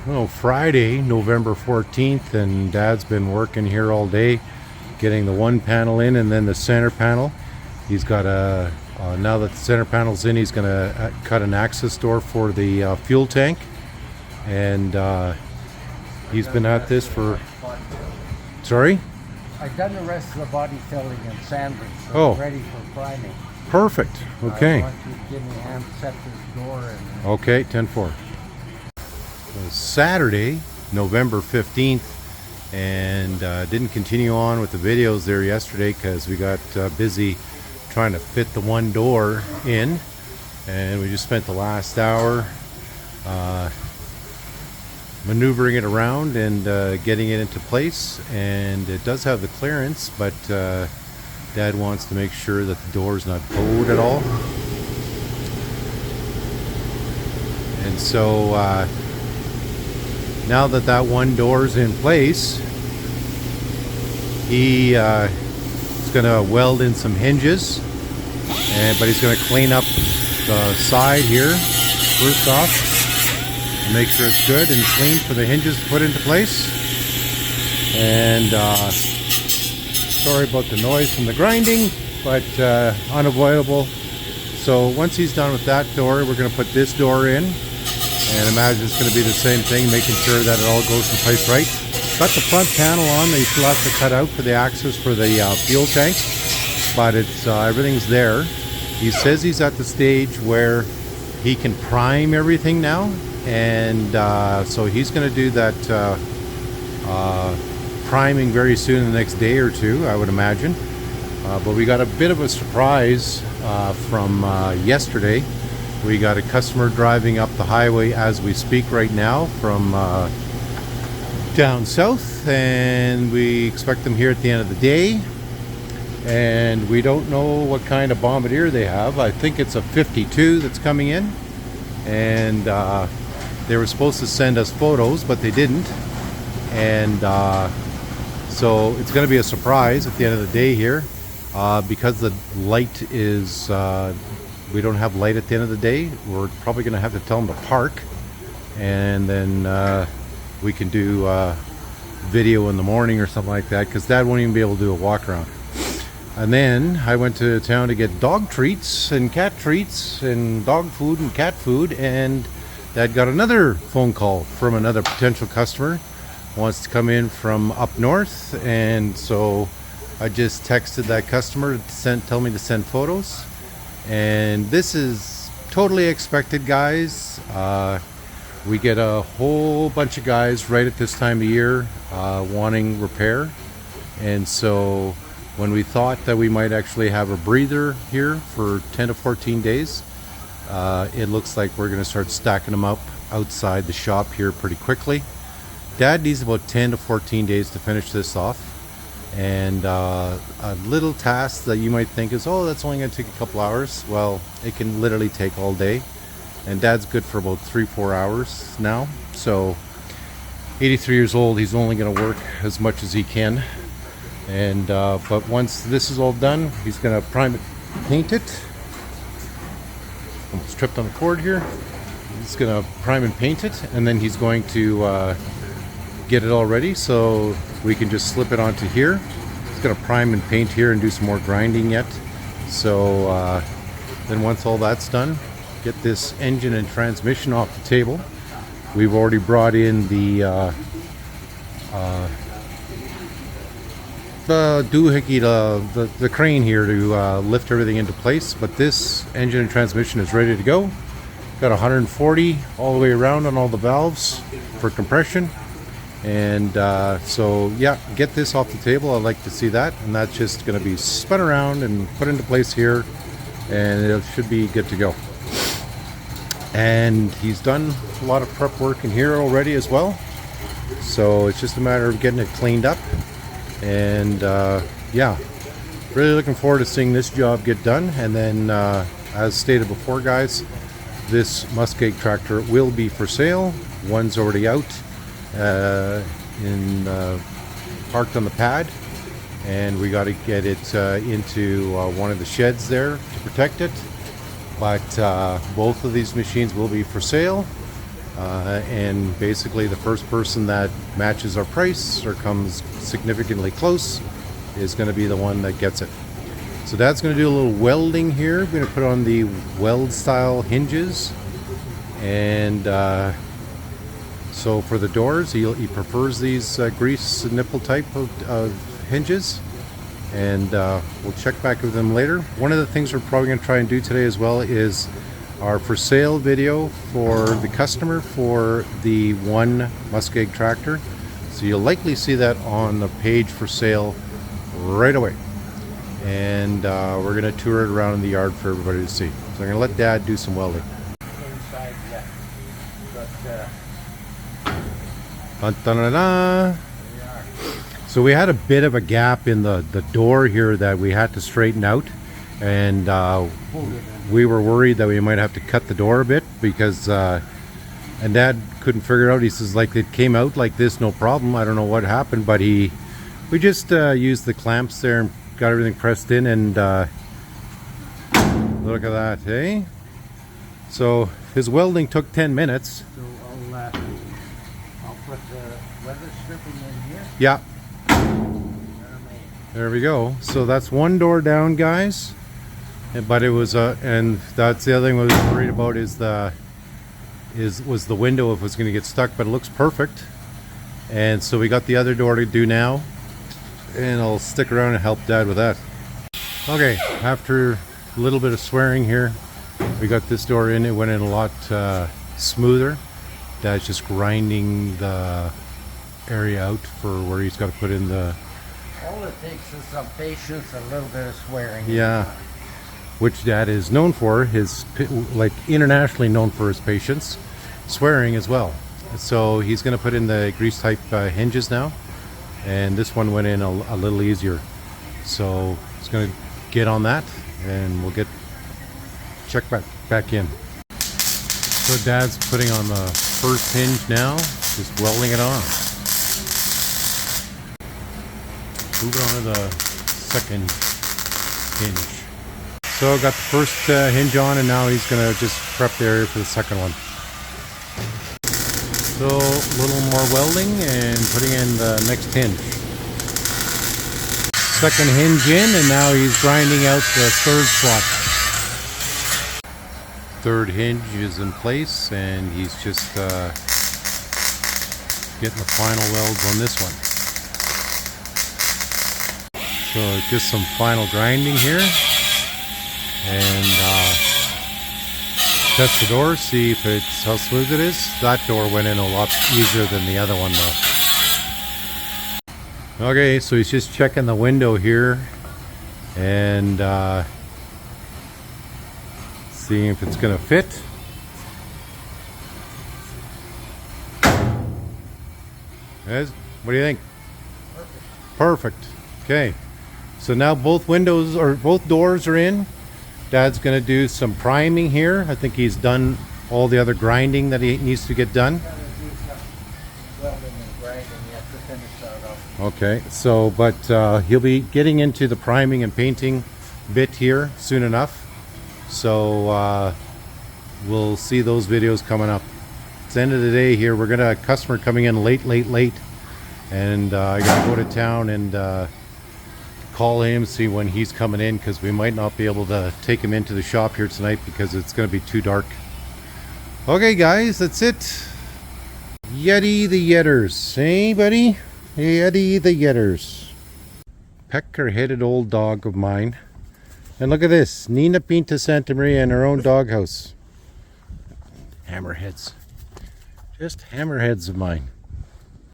Well, Friday, November 14th, and Dad's been working here all day getting the one panel in and then the center panel. He's got a, now that the center panel's in, he's going to cut an access door for the fuel tank. And he's been at this for, sorry? I've done the rest of the body filling and sandwich, so it's ready for priming. Perfect. Okay. I want you to give me a hand to set this door in. Okay, 10-4. Saturday, November 15th, and didn't continue on with the videos there yesterday because we got busy trying to fit the one door in, and we just spent the last hour maneuvering it around and getting it into place. And it does have the clearance, but Dad wants to make sure that the door is not bowed at all. And so now that that one door is in place, he is going to weld in some hinges, but he's going to clean up the side here first off and make sure it's good and clean for the hinges to put into place. And sorry about the noise from the grinding, but unavoidable. So once he's done with that door, we're going to put this door in. And imagine it's going to be the same thing, making sure that it all goes in place right. Got the front panel on, they still have to cut out for the access for the fuel tank, but it's everything's there. He says he's at the stage where he can prime everything now, and so he's going to do that priming very soon, in the next day or two, I would imagine. But we got a bit of a surprise from yesterday. We got a customer driving up the highway as we speak right now from down south, and we expect them here at the end of the day. And we don't know what kind of Bombardier they have. I think it's a 52 that's coming in, and they were supposed to send us photos, but they didn't. And so it's going to be a surprise at the end of the day here, because the light is we don't have light at the end of the day. We're probably going to have to tell them to park, and then we can do video in the morning or something like that, because Dad won't even be able to do a walk around. And then I went to town to get dog treats and cat treats and dog food and cat food, and Dad got another phone call from another potential customer, wants to come in from up north. And so I just texted that customer to tell me to send photos. And this is totally expected, guys. We get a whole bunch of guys right at this time of year wanting repair. And so when we thought that we might actually have a breather here for 10 to 14 days, it looks like we're going to start stacking them up outside the shop here pretty quickly. Dad needs about 10 to 14 days to finish this off. And a little task that you might think is, oh, that's only going to take a couple hours. Well, it can literally take all day. And Dad's good for about 3-4 hours now. So 83 years old, he's only going to work as much as he can. And but once this is all done, he's going to prime it, paint it. Almost tripped on the cord here. He's going to prime and paint it, and then he's going to get it all ready so we can just slip it onto here. He's going to prime and paint here and do some more grinding yet. So then once all that's done, get this engine and transmission off the table. We've already brought in the doohickey, the crane here to lift everything into place. But this engine and transmission is ready to go. Got 140 all the way around on all the valves for compression. And so yeah, get this off the table. I'd like to see that, and that's just going to be spun around and put into place here, and it should be good to go. And he's done a lot of prep work in here already as well, so it's just a matter of getting it cleaned up. And yeah, really looking forward to seeing this job get done. And then as stated before, guys, this Muskeg tractor will be for sale. One's already out parked on the pad, and we got to get it into one of the sheds there to protect it. But both of these machines will be for sale. and basically the first person that matches our price or comes significantly close is going to be the one that gets it. So Dad's going to do a little welding here. We're going to put on the weld style hinges, and so for the doors he prefers these grease nipple type of hinges, and we'll check back with them later. One of the things we're probably going to try and do today as well is our for sale video for the customer for the one Muskeg Tractor. So you'll likely see that on the page for sale right away. And we're going to tour it around in the yard for everybody to see. So I'm going to let Dad do some welding. Inside, yeah. Dun, dun, dun, dun. So we had a bit of a gap in the door here that we had to straighten out, and we were worried that we might have to cut the door a bit because and Dad couldn't figure it out. He says, like, it came out like this, no problem. I don't know what happened, but we just used the clamps there and got everything pressed in, and look at that, hey? So his welding took 10 minutes. So I'll put the weather stripping in here. Yeah. There we go. So that's one door down, guys. But it was and that's the other thing I was worried about was the window, if it was going to get stuck, but it looks perfect. And so we got the other door to do now, and I'll stick around and help Dad with that. Okay, after a little bit of swearing here, we got this door in. It went in a lot smoother. Dad's just grinding the area out for where he's got to put in the... All it takes is some patience and a little bit of swearing. Yeah, which Dad is known for, like internationally known for his patience, swearing as well. So he's going to put in the grease type hinges now, and this one went in a little easier. So he's going to get on that, and we'll check back in. So Dad's putting on the first hinge now, just welding it on. Moving on to the second hinge. So got the first hinge on, and now he's going to just prep the area for the second one. So a little more welding and putting in the next hinge. Second hinge in, and now he's grinding out the third slot. Third hinge is in place, and he's just getting the final welds on this one. So just some final grinding here, and test the door, see if it's how smooth it is. That door went in a lot easier than the other one though. Okay, so he's just checking the window here and seeing if it's gonna fit. What do you think? Perfect. Okay. So now both doors are in. Dad's going to do some priming here. I think he's done all the other grinding that he needs to get done. Okay, so but he'll be getting into the priming and painting bit here soon enough. So we'll see those videos coming up. It's the end of the day here. We're gonna have a customer coming in late, and I gotta go to town and call him, see when he's coming in, because we might not be able to take him into the shop here tonight because it's going to be too dark. Okay guys, that's it. Yeti the Yetters, hey buddy? Yeti the Yetters. Pecker-headed old dog of mine. And look at this, Nina Pinta Santa Maria in her own doghouse. Hammerheads. Just hammerheads of mine.